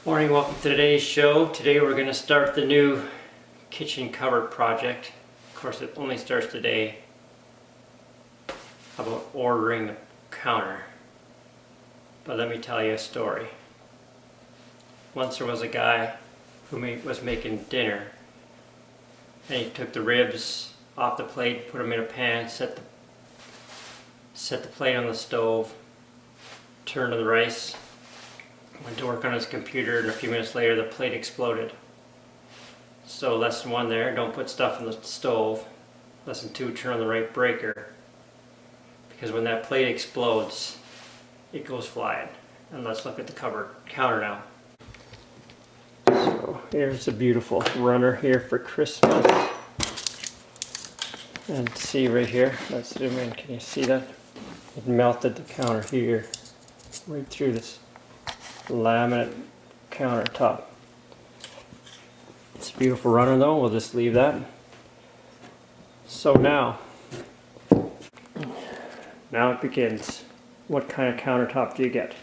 Morning, welcome to today's show. Today we're going to start the new kitchen cupboard project. Of course, it only starts today. About ordering the counter. But let me tell you a story. Once there was a guy who was making dinner, and he took the ribs off the plate, put them in a pan, set the plate on the stove, turned to the rice, went to work on his computer, and a few minutes later the plate exploded. So lesson 1 there, don't put stuff in the stove. Lesson 2, turn on the right breaker. Because when that plate explodes, it goes flying. And let's look at the counter now. So here's a beautiful runner here for Christmas. And see right here, let's zoom in, can you see that? It melted the counter here, right through this laminate countertop. It's a beautiful runner though, we'll just leave that. So now it begins. What kind of countertop do you get?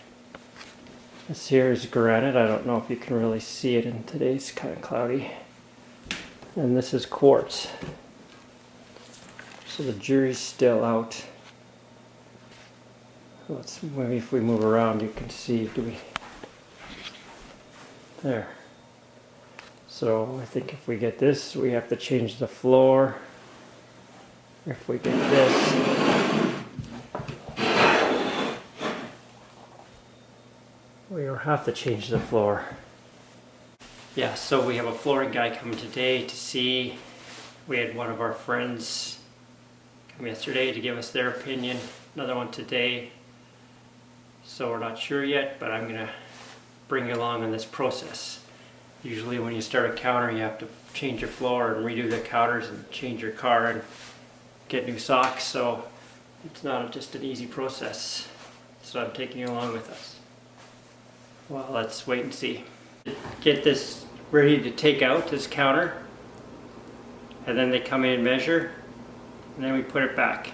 This here is granite. I don't know if you can really see it in today's kind of cloudy. And this is quartz. So the jury's still out. Let's, maybe if we move around you can see, there. So I think if we get this, we have to change the floor. If we get this, we don't have to change the floor. Yeah, so we have a flooring guy coming today to see. We had one of our friends come yesterday to give us their opinion. Another one today. So we're not sure yet, but I'm gonna bring you along on this process. Usually when you start a counter, you have to change your floor and redo the counters and change your car and get new socks. So it's not just an easy process. So I'm taking you along with us. Well, let's wait and see. Get this ready to take out, this counter. And then they come in and measure. And then we put it back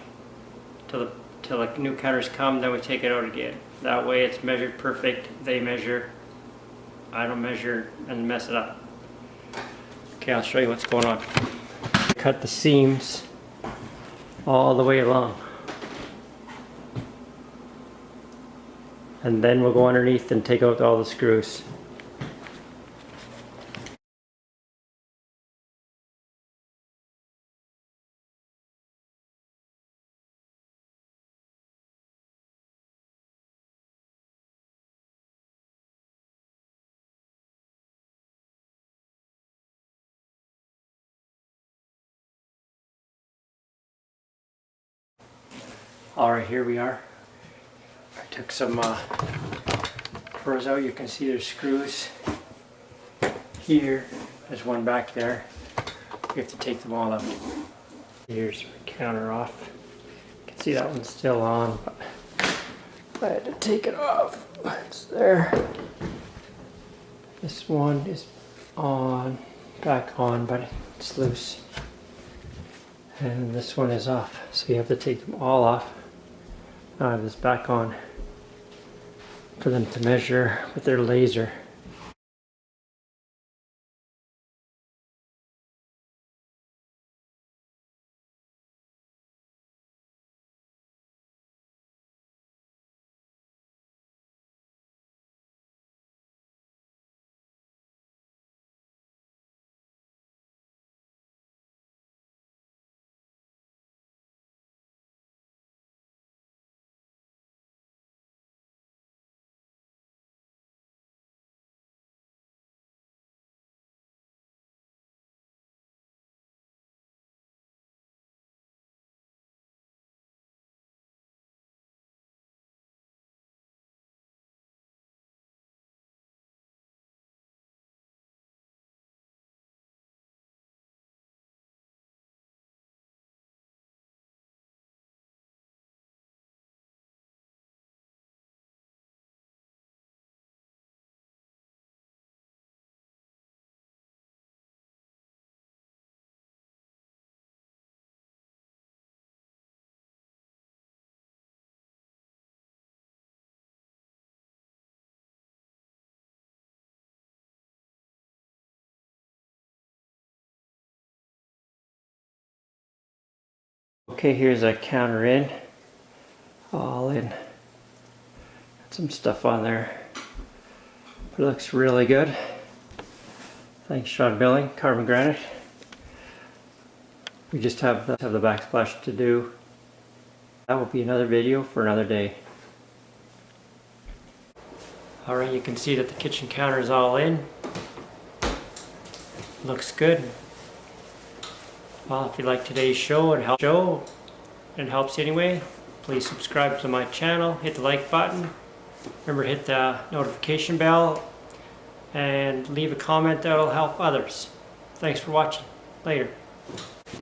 till the new counters come, then we take it out again. That way it's measured perfect. They measure, I don't measure and mess it up. Okay, I'll show you what's going on. Cut the seams all the way along. And then we'll go underneath and take out all the screws. Alright, here we are. I took some covers out. You can see there's screws here. There's one back there. We have to take them all out. Here's the counter off. You can see that one's still on, but I had to take it off. It's there. This one is on, back on, but it's loose. And this one is off, so you have to take them all off. Now I have this back on for them to measure with their laser. Okay, here's a counter in. All in. Got some stuff on there. It looks really good. Thanks, Sean Billing, carbon granite. We just have the backsplash to do. That will be another video for another day. Alright, you can see that the kitchen counter is all in. Looks good. Well, if you like today's show and helps you anyway, please subscribe to my channel, hit the like button, remember to hit the notification bell, and leave a comment that will help others. Thanks for watching. Later.